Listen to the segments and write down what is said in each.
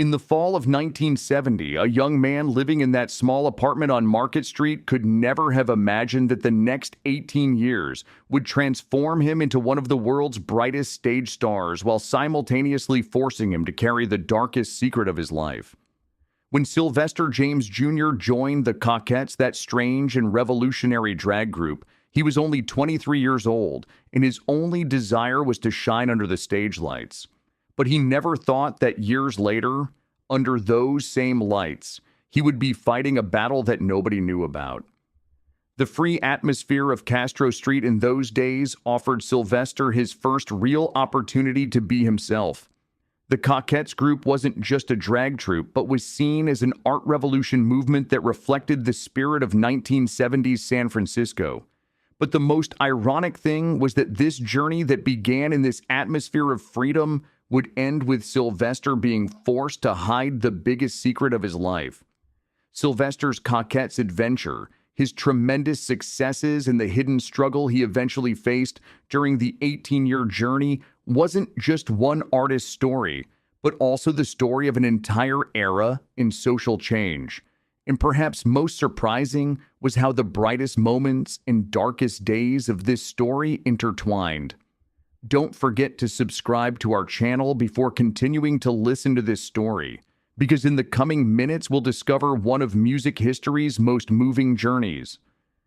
In the fall of 1970, a young man living in that small apartment on Market Street could never have imagined that the next 18 years would transform him into one of the world's brightest stage stars while simultaneously forcing him to carry the darkest secret of his life. When Sylvester James Jr. joined the Cockettes, that strange and revolutionary drag group, he was only 23 years old, and his only desire was to shine under the stage lights. But he never thought that years later, under those same lights, he would be fighting a battle that nobody knew about. The free atmosphere of Castro Street in those days offered Sylvester his first real opportunity to be himself. The Cockettes group wasn't just a drag troupe, but was seen as an art revolution movement that reflected the spirit of 1970s San Francisco. But the most ironic thing was that this journey that began in this atmosphere of freedom would end with Sylvester being forced to hide the biggest secret of his life. Sylvester's Cockettes adventure, his tremendous successes, and the hidden struggle he eventually faced during the 18-year journey wasn't just one artist's story, but also the story of an entire era in social change. And perhaps most surprising was how the brightest moments and darkest days of this story intertwined. Don't forget to subscribe to our channel before continuing to listen to this story, because in the coming minutes we'll discover one of music history's most moving journeys.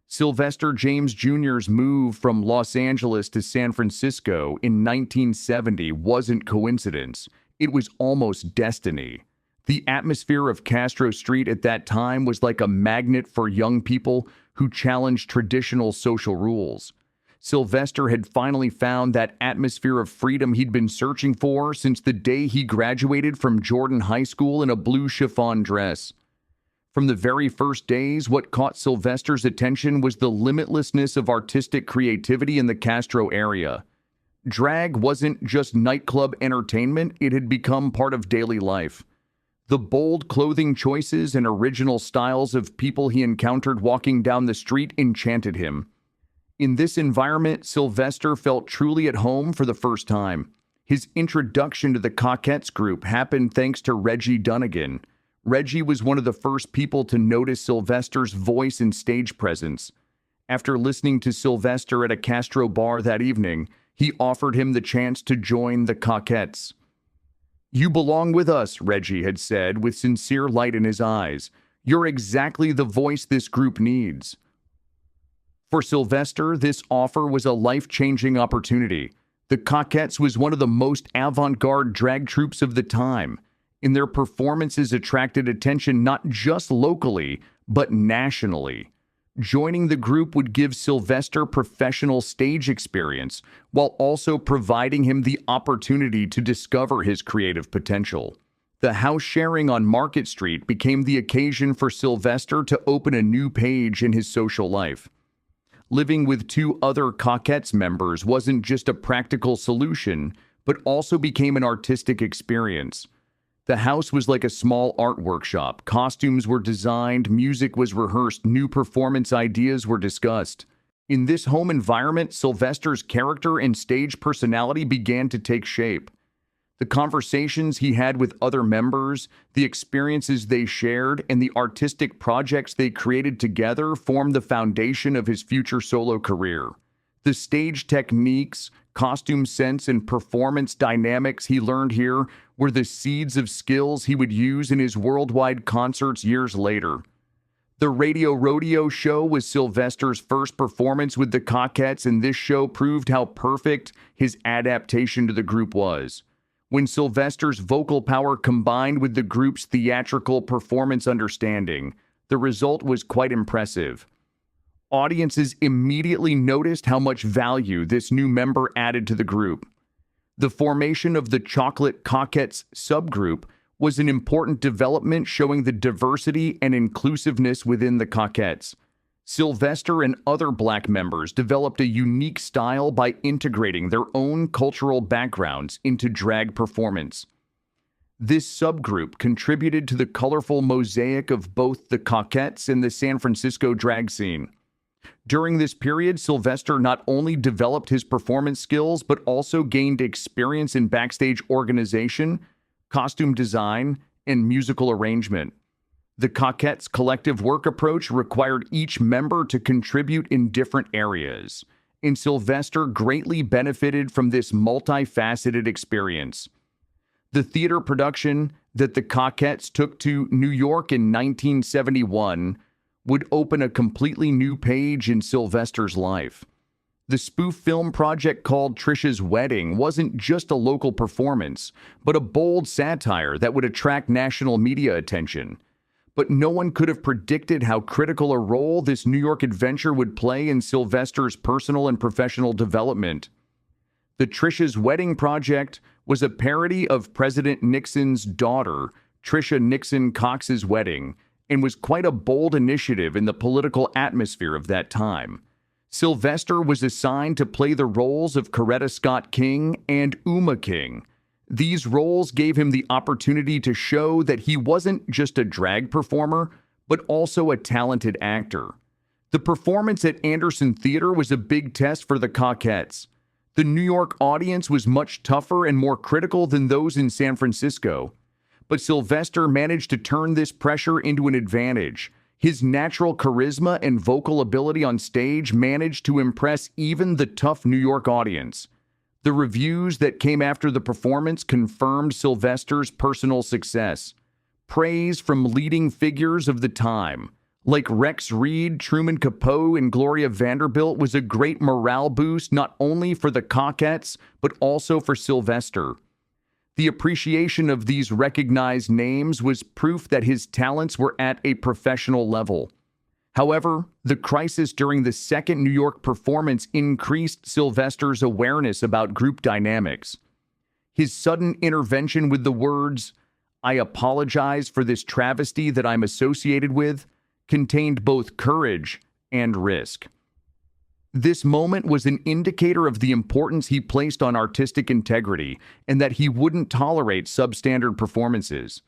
Sylvester James Jr.'s move from Los Angeles to San Francisco in 1970 wasn't coincidence. It was almost destiny. The atmosphere of Castro Street at that time was like a magnet for young people who challenged traditional social rules. Sylvester had finally found that atmosphere of freedom he'd been searching for since the day he graduated from Jordan High School in a blue chiffon dress. From the very first days, what caught Sylvester's attention was the limitlessness of artistic creativity in the Castro area. Drag wasn't just nightclub entertainment, it had become part of daily life. The bold clothing choices and original styles of people he encountered walking down the street enchanted him. In this environment, Sylvester felt truly at home for the first time. His introduction to the Cockettes group happened thanks to Reggie Dunnigan. Reggie was one of the first people to notice Sylvester's voice and stage presence. After listening to Sylvester at a Castro bar that evening, he offered him the chance to join the Cockettes. "You belong with us," Reggie had said with sincere light in his eyes. "You're exactly the voice this group needs." For Sylvester, this offer was a life-changing opportunity. The Cockettes was one of the most avant-garde drag troupes of the time, and their performances attracted attention not just locally, but nationally. Joining the group would give Sylvester professional stage experience, while also providing him the opportunity to discover his creative potential. The house sharing on Market Street became the occasion for Sylvester to open a new page in his social life. Living with two other Cockettes members wasn't just a practical solution, but also became an artistic experience. The house was like a small art workshop. Costumes were designed, music was rehearsed, new performance ideas were discussed. In this home environment, Sylvester's character and stage personality began to take shape. The conversations he had with other members, the experiences they shared, and the artistic projects they created together formed the foundation of his future solo career. The stage techniques, costume sense, and performance dynamics he learned here were the seeds of skills he would use in his worldwide concerts years later. The Radio Rodeo show was Sylvester's first performance with the Cockettes, and this show proved how perfect his adaptation to the group was. When Sylvester's vocal power combined with the group's theatrical performance understanding, the result was quite impressive. Audiences immediately noticed how much value this new member added to the group. The formation of the Chocolate Cockettes subgroup was an important development showing the diversity and inclusiveness within the Cockettes. Sylvester and other Black members developed a unique style by integrating their own cultural backgrounds into drag performance. This subgroup contributed to the colorful mosaic of both the Cockettes and the San Francisco drag scene. During this period, Sylvester not only developed his performance skills, but also gained experience in backstage organization, costume design, and musical arrangement. The Cockettes' collective work approach required each member to contribute in different areas, and Sylvester greatly benefited from this multifaceted experience. The theater production that the Cockettes took to New York in 1971 would open a completely new page in Sylvester's life. The spoof film project called Trisha's Wedding wasn't just a local performance, but a bold satire that would attract national media attention. But no one could have predicted how critical a role this New York adventure would play in Sylvester's personal and professional development. The Trisha's Wedding project was a parody of President Nixon's daughter, Trisha Nixon Cox's wedding, and was quite a bold initiative in the political atmosphere of that time. Sylvester was assigned to play the roles of Coretta Scott King and Uma King. These roles gave him the opportunity to show that he wasn't just a drag performer, but also a talented actor. The performance at Anderson Theater was a big test for the Cockettes. The New York audience was much tougher and more critical than those in San Francisco. But Sylvester managed to turn this pressure into an advantage. His natural charisma and vocal ability on stage managed to impress even the tough New York audience. The reviews that came after the performance confirmed Sylvester's personal success. Praise from leading figures of the time, like Rex Reed, Truman Capote, and Gloria Vanderbilt, was a great morale boost not only for the Cockettes, but also for Sylvester. The appreciation of these recognized names was proof that his talents were at a professional level. However, the crisis during the second New York performance increased Sylvester's awareness about group dynamics. His sudden intervention with the words, "I apologize for this travesty that I'm associated with," contained both courage and risk. This moment was an indicator of the importance he placed on artistic integrity and that he wouldn't tolerate substandard performances.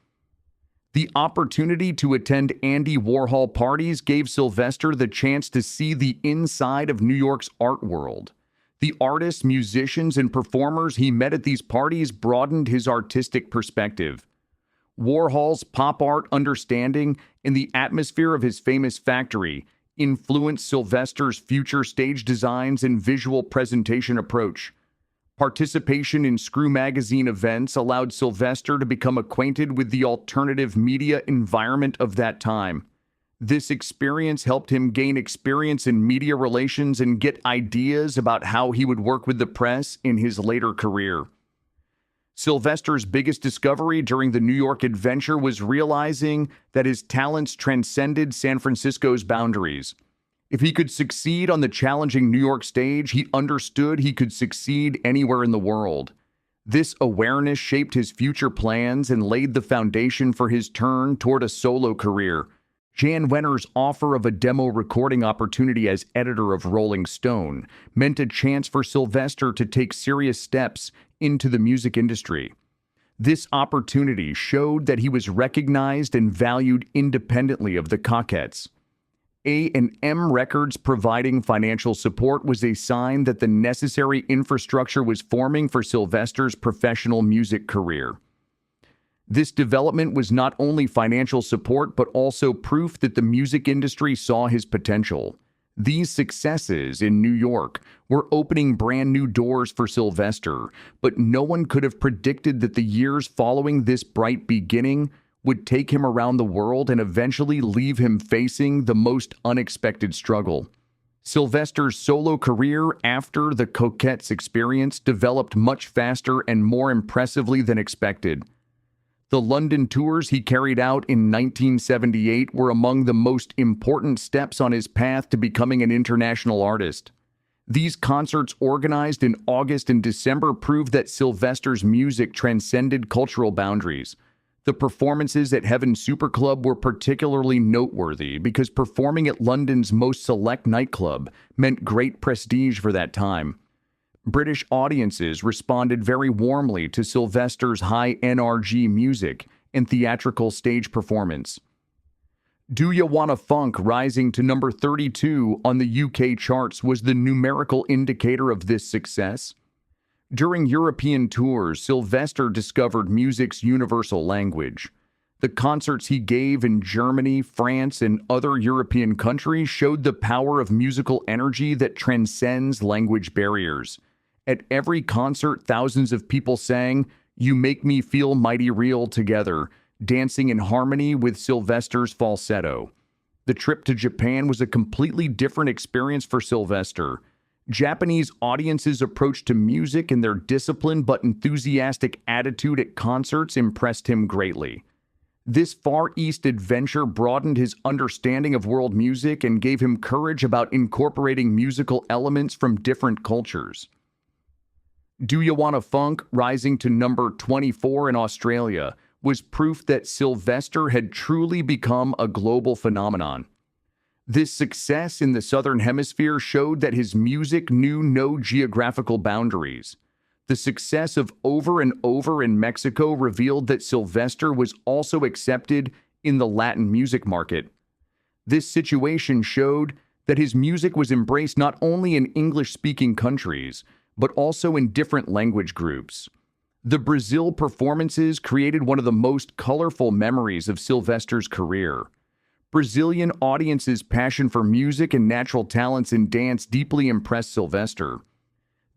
The opportunity to attend Andy Warhol parties gave Sylvester the chance to see the inside of New York's art world. The artists, musicians, and performers he met at these parties broadened his artistic perspective. Warhol's pop art understanding and the atmosphere of his famous factory influenced Sylvester's future stage designs and visual presentation approach. Participation in Screw magazine events allowed Sylvester to become acquainted with the alternative media environment of that time. This experience helped him gain experience in media relations and get ideas about how he would work with the press in his later career. Sylvester's biggest discovery during the New York adventure was realizing that his talents transcended San Francisco's boundaries. If he could succeed on the challenging New York stage, he understood he could succeed anywhere in the world. This awareness shaped his future plans and laid the foundation for his turn toward a solo career. Jan Wenner's offer of a demo recording opportunity as editor of Rolling Stone meant a chance for Sylvester to take serious steps into the music industry. This opportunity showed that he was recognized and valued independently of the Cockettes. A&M Records providing financial support was a sign that the necessary infrastructure was forming for Sylvester's professional music career. This development was not only financial support, but also proof that the music industry saw his potential. These successes in New York were opening brand new doors for Sylvester, but no one could have predicted that the years following this bright beginning would take him around the world and eventually leave him facing the most unexpected struggle. Sylvester's solo career after the Cockettes experience developed much faster and more impressively than expected. The London tours he carried out in 1978 were among the most important steps on his path to becoming an international artist. These concerts, organized in August and December, proved that Sylvester's music transcended cultural boundaries. The performances at Heaven Super Club were particularly noteworthy because performing at London's most select nightclub meant great prestige for that time. British audiences responded very warmly to Sylvester's high NRG music and theatrical stage performance. Do Ya Wanna Funk, rising to number 32 on the UK charts, was the numerical indicator of this success. During European tours, Sylvester discovered music's universal language. The concerts he gave in Germany, France, and other European countries showed the power of musical energy that transcends language barriers. At every concert, thousands of people sang, "You Make Me Feel Mighty Real" together, dancing in harmony with Sylvester's falsetto. The trip to Japan was a completely different experience for Sylvester. Japanese audiences' approach to music and their disciplined but enthusiastic attitude at concerts impressed him greatly. This Far East adventure broadened his understanding of world music and gave him courage about incorporating musical elements from different cultures. Do Ya Wanna Funk, rising to number 24 in Australia, was proof that Sylvester had truly become a global phenomenon. This success in the Southern Hemisphere showed that his music knew no geographical boundaries. The success of Over and Over in Mexico revealed that Sylvester was also accepted in the Latin music market. This situation showed that his music was embraced not only in English-speaking countries, but also in different language groups. The Brazil performances created one of the most colorful memories of Sylvester's career. Brazilian audiences' passion for music and natural talents in dance deeply impressed Sylvester.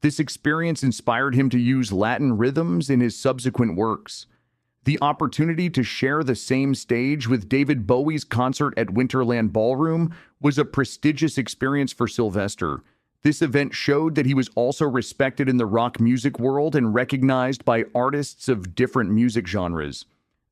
This experience inspired him to use Latin rhythms in his subsequent works. The opportunity to share the same stage with David Bowie's concert at Winterland Ballroom was a prestigious experience for Sylvester. This event showed that he was also respected in the rock music world and recognized by artists of different music genres.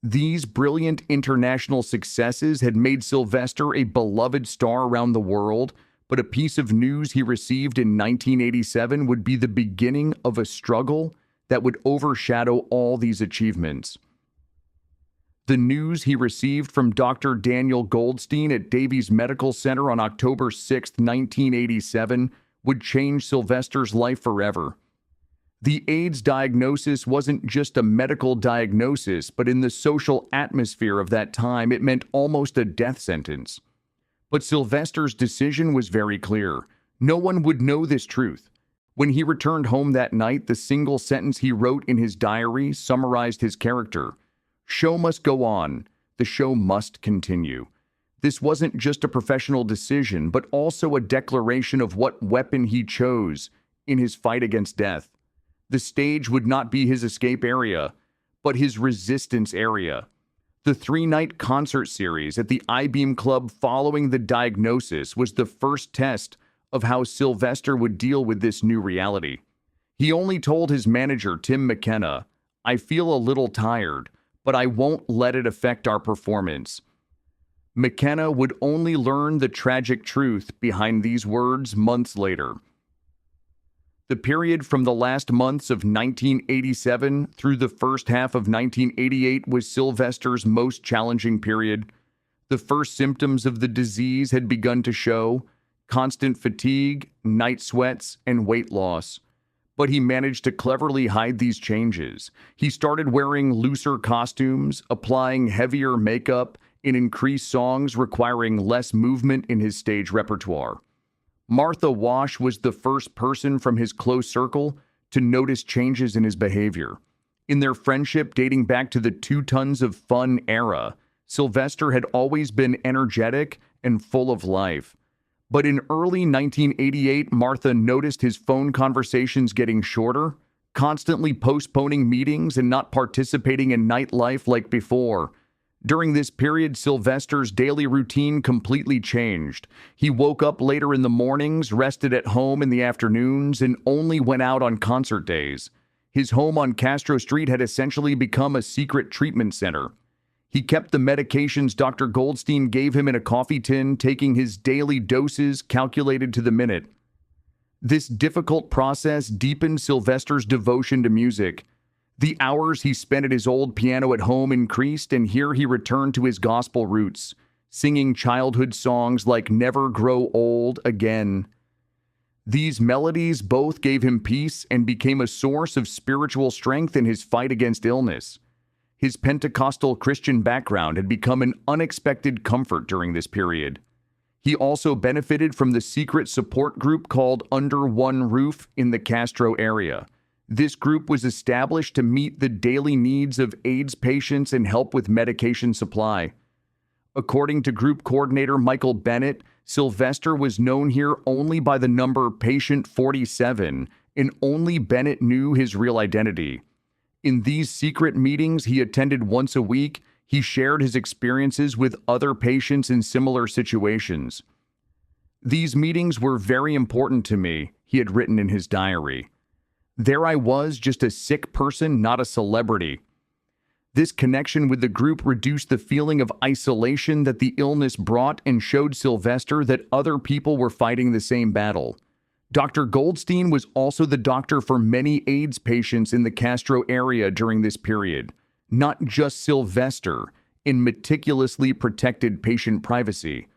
These brilliant international successes had made Sylvester a beloved star around the world, but a piece of news he received in 1987 would be the beginning of a struggle that would overshadow all these achievements. The news he received from Dr. Daniel Goldstein at Davies Medical Center on October 6, 1987, would change Sylvester's life forever. The AIDS diagnosis wasn't just a medical diagnosis, but in the social atmosphere of that time, it meant almost a death sentence. But Sylvester's decision was very clear. No one would know this truth. When he returned home that night, the single sentence he wrote in his diary summarized his character. "Show must go on. The show must continue." This wasn't just a professional decision, but also a declaration of what weapon he chose in his fight against death. The stage would not be his escape area, but his resistance area. The 3-night concert series at the I-Beam Club following the diagnosis was the first test of how Sylvester would deal with this new reality. He only told his manager, Tim McKenna, "I feel a little tired, but I won't let it affect our performance." McKenna would only learn the tragic truth behind these words months later. The period from the last months of 1987 through the first half of 1988 was Sylvester's most challenging period. The first symptoms of the disease had begun to show: constant fatigue, night sweats, and weight loss. But he managed to cleverly hide these changes. He started wearing looser costumes, applying heavier makeup, and increased songs requiring less movement in his stage repertoire. Martha Wash was the first person from his close circle to notice changes in his behavior. In their friendship dating back to the 2 Tons of Fun era, Sylvester had always been energetic and full of life. But in early 1988, Martha noticed his phone conversations getting shorter, constantly postponing meetings and not participating in nightlife like before. During this period, Sylvester's daily routine completely changed. He woke up later in the mornings, rested at home in the afternoons, and only went out on concert days. His home on Castro Street had essentially become a secret treatment center. He kept the medications Dr. Goldstein gave him in a coffee tin, taking his daily doses calculated to the minute. This difficult process deepened Sylvester's devotion to music. The hours he spent at his old piano at home increased, and here he returned to his gospel roots, singing childhood songs like "Never Grow Old Again." These melodies both gave him peace and became a source of spiritual strength in his fight against illness. His Pentecostal Christian background had become an unexpected comfort during this period. He also benefited from the secret support group called Under One Roof in the Castro area. This group was established to meet the daily needs of AIDS patients and help with medication supply. According to group coordinator Michael Bennett, Sylvester was known here only by the number Patient 47, and only Bennett knew his real identity. In these secret meetings he attended once a week, he shared his experiences with other patients in similar situations. "These meetings were very important to me," he had written in his diary. "There I was, just a sick person, not a celebrity." This connection with the group reduced the feeling of isolation that the illness brought and showed Sylvester that other people were fighting the same battle. Dr. Goldstein was also the doctor for many AIDS patients in the Castro area during this period, not just Sylvester, in meticulously protected patient privacy.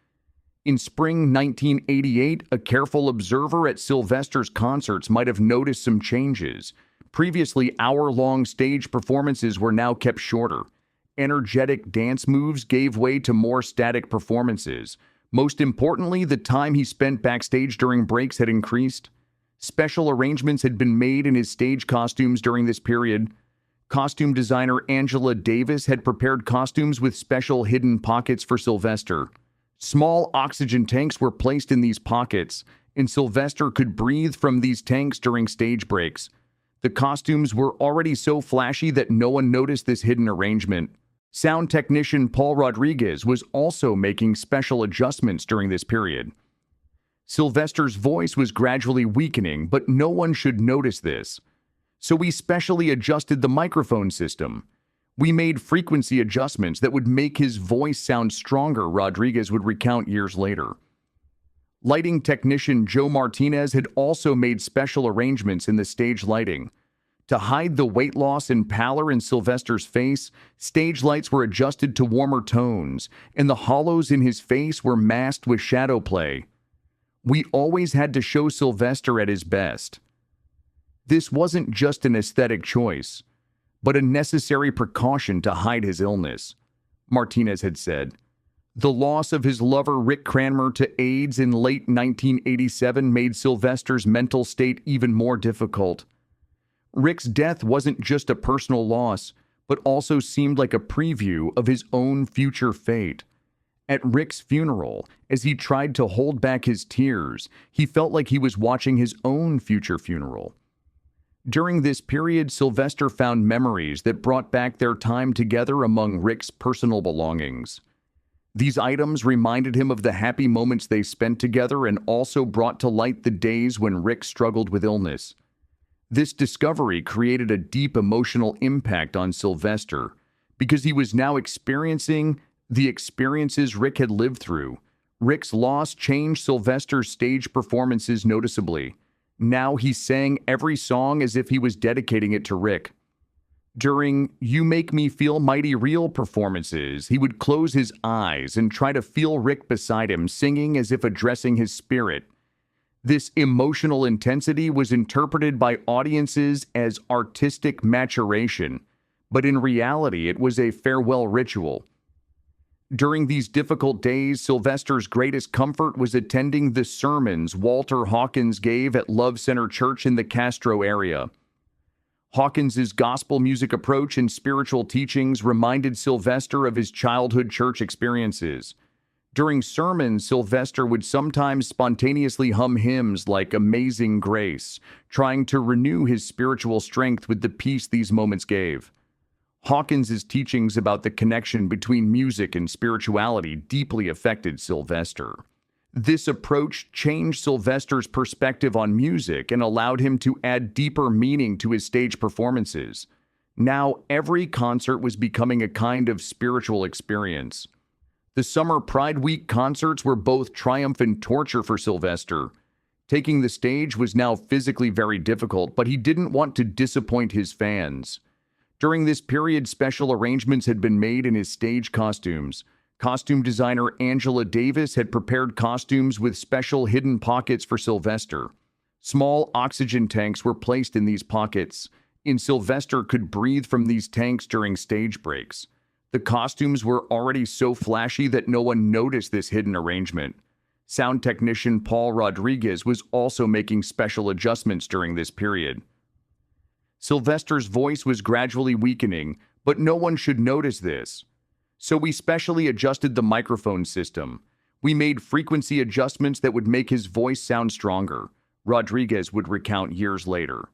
In spring 1988, a careful observer at Sylvester's concerts might have noticed some changes. Previously hour-long stage performances were now kept shorter. Energetic dance moves gave way to more static performances. Most importantly, the time he spent backstage during breaks had increased. Special arrangements had been made in his stage costumes during this period. Costume designer Angela Davis had prepared costumes with special hidden pockets for Sylvester. Small oxygen tanks were placed in these pockets, and Sylvester could breathe from these tanks during stage breaks. The costumes were already so flashy that no one noticed this hidden arrangement. Sound technician Paul Rodriguez was also making special adjustments during this period. Sylvester's voice was gradually weakening, but no one should notice this. So we specially adjusted the microphone system. We made frequency adjustments that would make his voice sound stronger, Rodriguez would recount years later. Lighting technician Joe Martinez had also made special arrangements in the stage lighting. To hide the weight loss and pallor in Sylvester's face, stage lights were adjusted to warmer tones, and the hollows in his face were masked with shadow play. We always had to show Sylvester at his best. This wasn't just an aesthetic choice, but a necessary precaution to hide his illness, Martinez had said. The loss of his lover Rick Cranmer to AIDS in late 1987 made Sylvester's mental state even more difficult. Rick's death wasn't just a personal loss, but also seemed like a preview of his own future fate. At Rick's funeral, as he tried to hold back his tears, he felt like he was watching his own future funeral. During this period, Sylvester found memories that brought back their time together among Rick's personal belongings. These items reminded him of the happy moments they spent together and also brought to light the days when Rick struggled with illness. This discovery created a deep emotional impact on Sylvester because he was now experiencing the experiences Rick had lived through. Rick's loss changed Sylvester's stage performances noticeably. Now he sang every song as if he was dedicating it to Rick. During "You Make Me Feel Mighty Real" performances, he would close his eyes and try to feel Rick beside him, singing as if addressing his spirit. This emotional intensity was interpreted by audiences as artistic maturation, but in reality it was a farewell ritual. During these difficult days, Sylvester's greatest comfort was attending the sermons Walter Hawkins gave at Love Center Church in the Castro area. Hawkins's gospel music approach and spiritual teachings reminded Sylvester of his childhood church experiences. During sermons, Sylvester would sometimes spontaneously hum hymns like "Amazing Grace," trying to renew his spiritual strength with the peace these moments gave. Hawkins's teachings about the connection between music and spirituality deeply affected Sylvester. This approach changed Sylvester's perspective on music and allowed him to add deeper meaning to his stage performances. Now, every concert was becoming a kind of spiritual experience. The Summer Pride Week concerts were both triumph and torture for Sylvester. Taking the stage was now physically very difficult, but he didn't want to disappoint his fans. During this period, special arrangements had been made in his stage costumes. Costume designer Angela Davis had prepared costumes with special hidden pockets for Sylvester. Small oxygen tanks were placed in these pockets, and Sylvester could breathe from these tanks during stage breaks. The costumes were already so flashy that no one noticed this hidden arrangement. Sound technician Paul Rodriguez was also making special adjustments during this period. Sylvester's voice was gradually weakening, but no one should notice this. So we specially adjusted the microphone system. We made frequency adjustments that would make his voice sound stronger, Rodriguez would recount years later.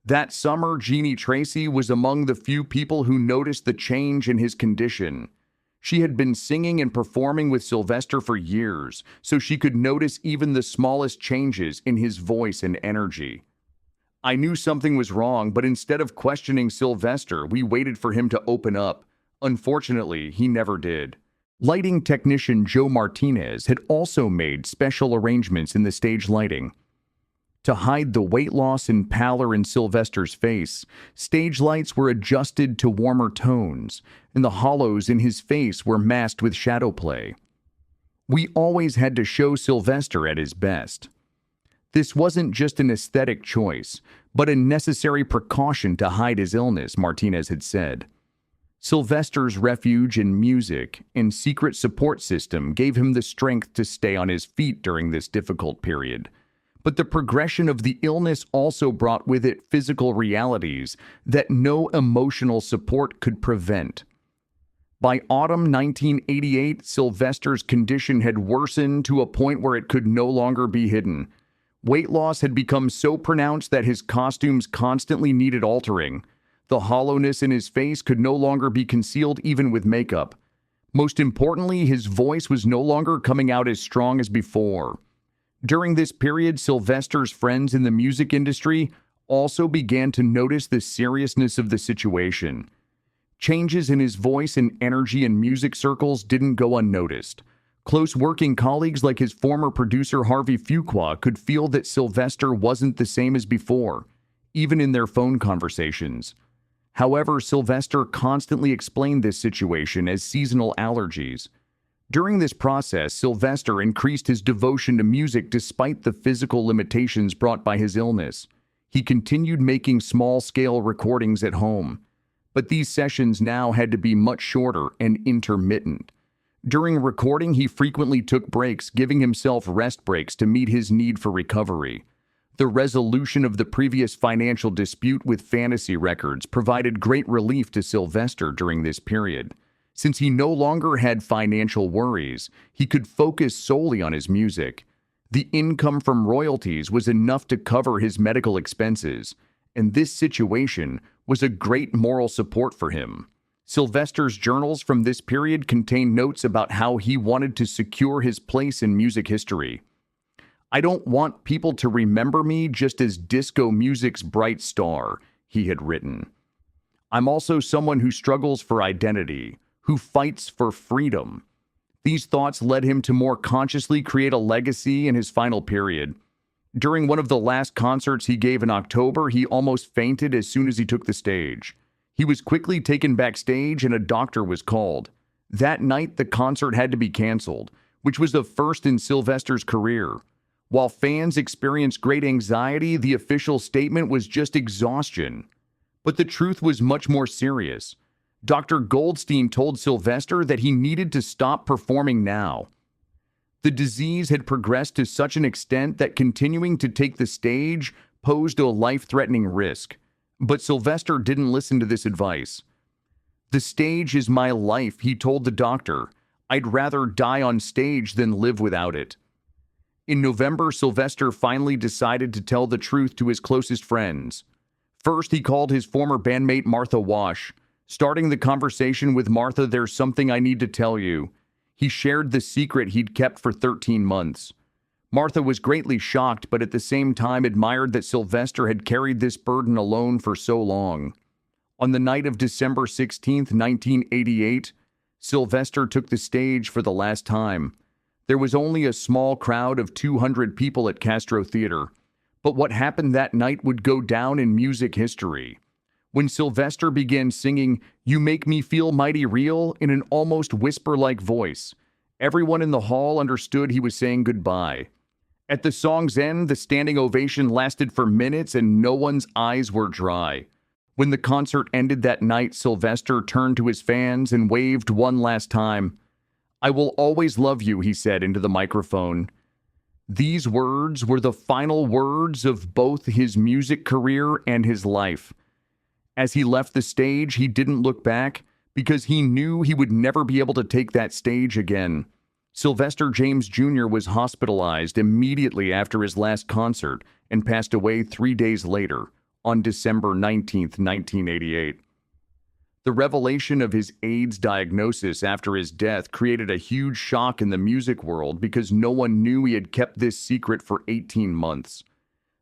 That summer, Jeannie Tracy was among the few people who noticed the change in his condition. She had been singing and performing with Sylvester for years, so she could notice even the smallest changes in his voice and energy. I knew something was wrong, but instead of questioning Sylvester, we waited for him to open up. Unfortunately, he never did. Lighting technician Joe Martinez had also made special arrangements in the stage lighting. To hide the weight loss and pallor in Sylvester's face, stage lights were adjusted to warmer tones, and the hollows in his face were masked with shadow play. We always had to show Sylvester at his best. This wasn't just an aesthetic choice, but a necessary precaution to hide his illness, Martinez had said. Sylvester's refuge in music and secret support system gave him the strength to stay on his feet during this difficult period. But the progression of the illness also brought with it physical realities that no emotional support could prevent. By autumn 1988, Sylvester's condition had worsened to a point where it could no longer be hidden. Weight loss had become so pronounced that his costumes constantly needed altering. The hollowness in his face could no longer be concealed even with makeup. Most importantly, his voice was no longer coming out as strong as before. During this period, Sylvester's friends in the music industry also began to notice the seriousness of the situation. Changes in his voice and energy in music circles didn't go unnoticed. Close working colleagues like his former producer Harvey Fuqua could feel that Sylvester wasn't the same as before, even in their phone conversations. However, Sylvester constantly explained this situation as seasonal allergies. During this process, Sylvester increased his devotion to music despite the physical limitations brought by his illness. He continued making small-scale recordings at home, but these sessions now had to be much shorter and intermittent. During recording, he frequently took breaks, giving himself rest breaks to meet his need for recovery. The resolution of the previous financial dispute with Fantasy Records provided great relief to Sylvester during this period. Since he no longer had financial worries, he could focus solely on his music. The income from royalties was enough to cover his medical expenses, and this situation was a great moral support for him. Sylvester's journals from this period contain notes about how he wanted to secure his place in music history. "I don't want people to remember me just as disco music's bright star," he had written. "I'm also someone who struggles for identity, who fights for freedom." These thoughts led him to more consciously create a legacy in his final period. During one of the last concerts he gave in October, he almost fainted as soon as he took the stage. He was quickly taken backstage and a doctor was called. That night, the concert had to be canceled, which was the first in Sylvester's career. While fans experienced great anxiety, the official statement was just exhaustion. But the truth was much more serious. Dr. Goldstein told Sylvester that he needed to stop performing now. The disease had progressed to such an extent that continuing to take the stage posed a life-threatening risk. But Sylvester didn't listen to this advice. "The stage is my life," he told the doctor. "I'd rather die on stage than live without it." In November, Sylvester finally decided to tell the truth to his closest friends. First, he called his former bandmate Martha Wash. Starting the conversation with Martha, "There's something I need to tell you." He shared the secret he'd kept for 13 months. Martha was greatly shocked, but at the same time admired that Sylvester had carried this burden alone for so long. On the night of December 16, 1988, Sylvester took the stage for the last time. There was only a small crowd of 200 people at Castro Theater, but what happened that night would go down in music history. When Sylvester began singing "You Make Me Feel Mighty Real" in an almost whisper-like voice, everyone in the hall understood he was saying goodbye. At the song's end, the standing ovation lasted for minutes and no one's eyes were dry. When the concert ended that night, Sylvester turned to his fans and waved one last time. "I will always love you," he said into the microphone. These words were the final words of both his music career and his life. As he left the stage, he didn't look back because he knew he would never be able to take that stage again. Sylvester James Jr. was hospitalized immediately after his last concert and passed away 3 days later, on December 19th, 1988. The revelation of his AIDS diagnosis after his death created a huge shock in the music world because no one knew he had kept this secret for 18 months.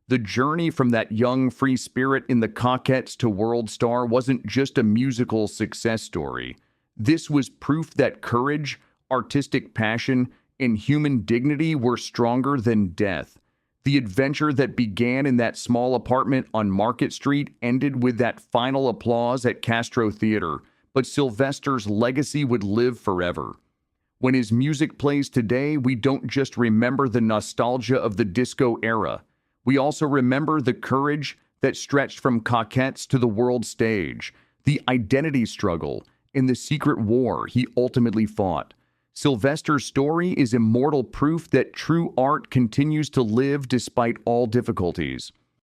The journey from that young free spirit in the Cockettes to world star wasn't just a musical success story. This was proof that courage, artistic passion, and human dignity were stronger than death. The adventure that began in that small apartment on Market Street ended with that final applause at Castro Theater, but Sylvester's legacy would live forever. When his music plays today, we don't just remember the nostalgia of the disco era. We also remember the courage that stretched from Cockettes to the world stage, the identity struggle, and the secret war he ultimately fought. Sylvester's story is immortal proof that true art continues to live despite all difficulties.